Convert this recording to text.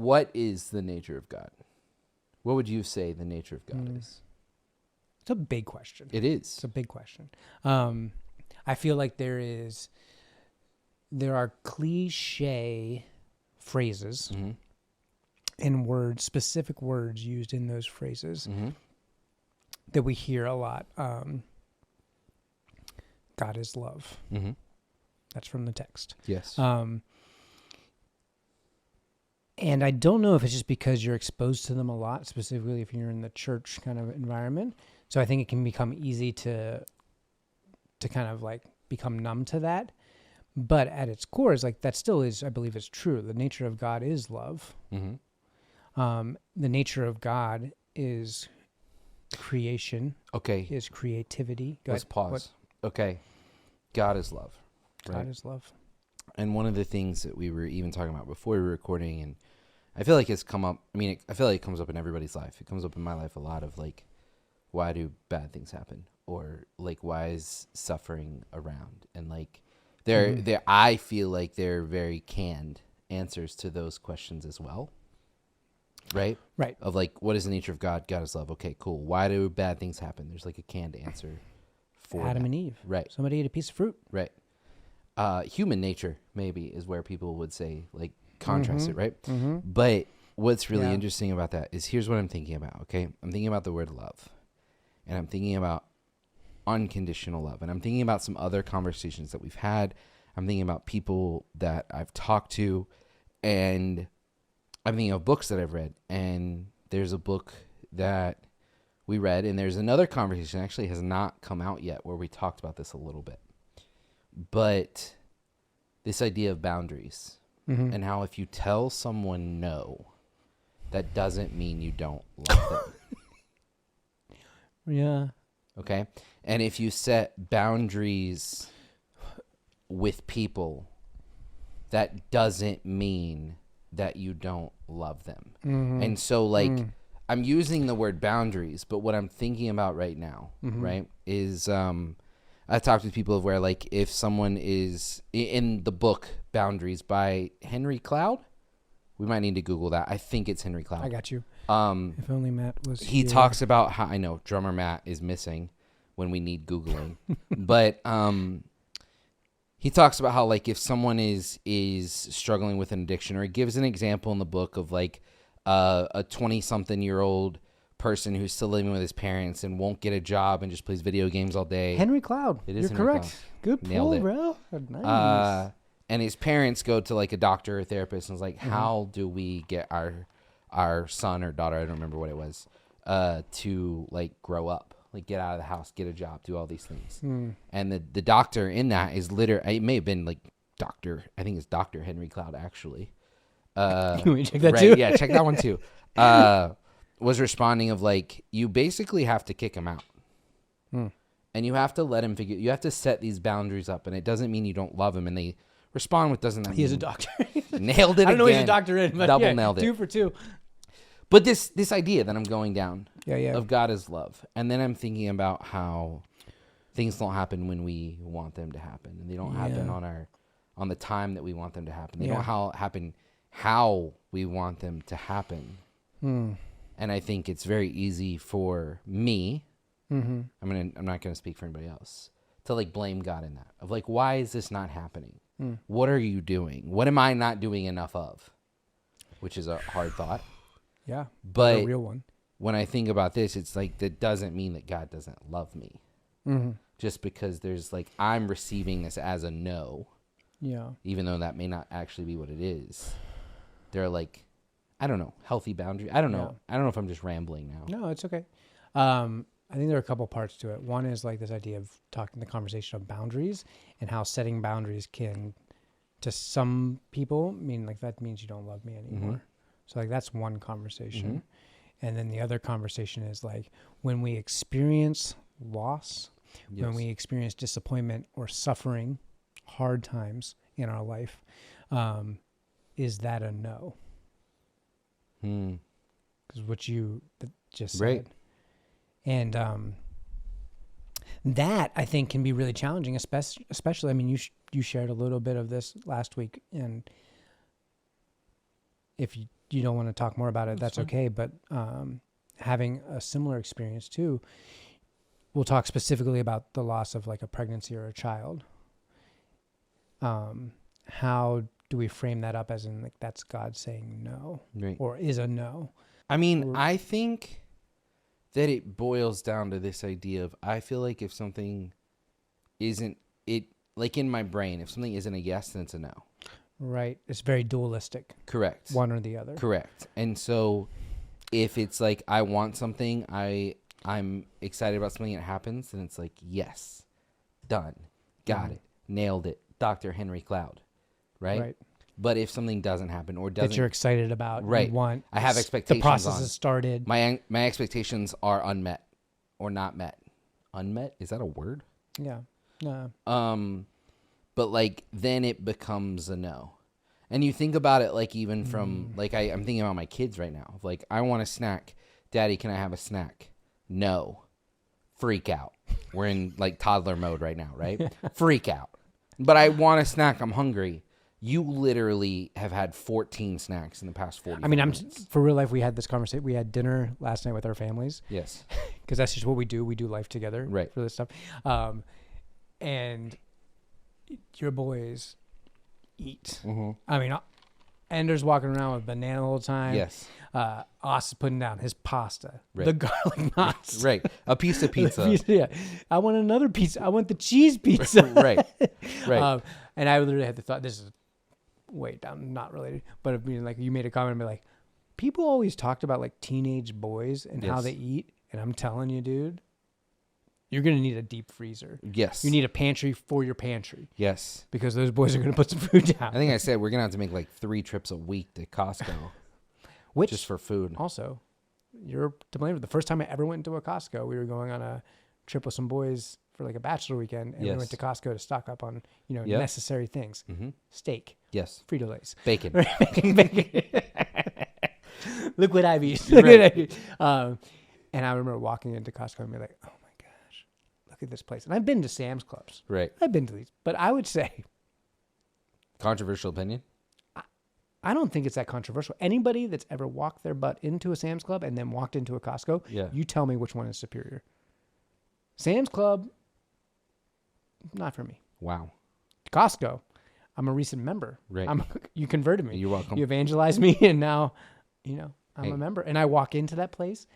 what is the nature of God? What would you say the nature of God is? It's a big question. It is. It's a big question. I feel like there are cliche phrases and words, specific words used in those phrases that we hear a lot. God is love. That's from the text. Yes. And I don't know if it's just because you're exposed to them a lot, specifically if you're in the church kind of environment. So I think it can become easy to kind of like become numb to that. But at its core, is like that still is, I believe, is true. The nature of God is love. The nature of God is creation. Okay. Is creativity. Let's pause. Okay. God is love. God right? is love. And one of the things that we were even talking about before we were recording, and I feel like it's come up. I mean, I feel like it comes up in everybody's life. It comes up in my life a lot of like, why do bad things happen? Or like, why is suffering around? And like, I feel like they're very canned answers to those questions as well. Right? Right. Of like, what is the nature of God? God is love. Okay, cool. Why do bad things happen? There's like a canned answer for Adam and Eve. Right. Somebody ate a piece of fruit. Right. Human nature maybe is where people would say like contrast it, right? But what's really interesting about that is here's what I'm thinking about, okay? I'm thinking about the word love, and I'm thinking about unconditional love, and I'm thinking about some other conversations that we've had. I'm thinking about people that I've talked to, and I'm thinking of books that I've read, and there's a book that we read, and there's another conversation actually has not come out yet where we talked about this a little bit. But this idea of boundaries and how if you tell someone no, that doesn't mean you don't love them. Yeah. Okay? And if you set boundaries with people, that doesn't mean that you don't love them. And so like I'm using the word boundaries, but what I'm thinking about right now, right, is I've talked with people of where, like, if someone is in the book Boundaries by Henry Cloud, we might need to Google that. I think it's Henry Cloud. I got you. If only Matt was He here. talks about how, I know drummer Matt is missing when we need Googling, but he talks about how, like, if someone is struggling with an addiction, or he gives an example in the book of like a 20-something-year-old person who's still living with his parents and won't get a job and just plays video games all day. Henry Cloud. It is You're Henry correct. Cloud. Good Nailed pull, it. bro. Nice. And his parents go to like a doctor or therapist and is like, how do we get our son or daughter, I don't remember what it was, to like grow up, like get out of the house, get a job, do all these things. And the doctor in that is literally, it may have been like I think it's Dr. Henry Cloud actually. Can we check that right, too? Yeah, check that one too. Was responding of like, you basically have to kick him out. And you have to let him you have to set these boundaries up, and it doesn't mean you don't love him. And they respond with, doesn't that He is a mean- doctor. Nailed it again. I don't know he's a doctor in, but Double nailed it. 2 for 2. But this idea that I'm going down Yeah. of God is love. And then I'm thinking about how things don't happen when we want them to happen. And they don't happen on the time that we want them to happen. They don't happen how we want them to happen. And I think it's very easy for me, I'm not going to speak for anybody else, to like blame God in that. Of like, why is this not happening? What are you doing? What am I not doing enough of? Which is a hard thought. Yeah. But a real one. When I think about this, it's like, that doesn't mean that God doesn't love me. Just because there's like, I'm receiving this as a no. Yeah. Even though that may not actually be what it is. They're like, I don't know, healthy boundaries. I don't know. I don't know if I'm just rambling now. No, it's okay. I think there are a couple parts to it. One is like this idea of talking the conversation of boundaries and how setting boundaries can, to some people, mean like that means you don't love me anymore. So like that's one conversation. And then the other conversation is like when we experience loss, when we experience disappointment or suffering, hard times in our life, is that a no? Because what you just said. Right. And that, I think, can be really challenging, especially I mean, you shared a little bit of this last week. And if you don't want to talk more about it, that's fine. okay. But having a similar experience too, we'll talk specifically about the loss of like a pregnancy or a child. How do we frame that up as in like that's God saying no, Right. or is a no? I mean, I think that it boils down to this idea of, I feel like if something isn't it, like in my brain, if something isn't a yes, then it's a no. Right. It's very dualistic. Correct. One or the other. Correct. And so if it's like I want something, I'm excited about something that happens, then it's like, yes, done, got it, nailed it, Dr. Henry Cloud, right? But if something doesn't happen or doesn't, that you're excited about, right? you want, I have expectations. The process on. has started. My expectations are unmet or not met. Unmet, is that a word? Yeah. No. But like then it becomes a no. And you think about it like even from like I'm thinking about my kids right now. Like I want a snack. Daddy, can I have a snack? No. Freak out. We're in like toddler mode right now, right? Freak out. But I want a snack. I'm hungry. You literally have had 14 snacks in the past 40 minutes. For real life, we had this conversation. We had dinner last night with our families. Yes. Because that's just what we do. We do life together. Right. For this stuff. And your boys eat. Mm-hmm. I mean, Ender's walking around with banana all the time. Yes. Os is putting down his pasta. Right. The garlic knots. Right. A piece of pizza. Yeah. I want another pizza. I want the cheese pizza. Right. Right. And I literally had the thought, this is way down, not related, but I mean, like you made a comment and be like, people always talked about like teenage boys and how they eat. And I'm telling you, dude, you're going to need a deep freezer. Yes. You need a pantry for your pantry. Yes. Because those boys are going to put some food down. I think I said we're going to have to make like 3 trips a week to Costco. Which, just for food. Also, you're to blame. The first time I ever went to a Costco, we were going on a trip with some boys for like a bachelor weekend. And we went to Costco to stock up on, necessary things. Mm-hmm. Steak. Yes. Frito-Lays. Bacon. Bacon. Look what I've eaten. Right. And I remember walking into Costco and be like, oh my gosh, look at this place. And I've been to Sam's Clubs. Right. I've been to these. But I would say, controversial opinion? I don't think it's that controversial. Anybody that's ever walked their butt into a Sam's Club and then walked into a Costco, you tell me which one is superior. Sam's Club, not for me. Wow. Costco, I'm a recent member. Right. You converted me. You're welcome. You evangelized me, and now, I'm a member. And I walk into that place,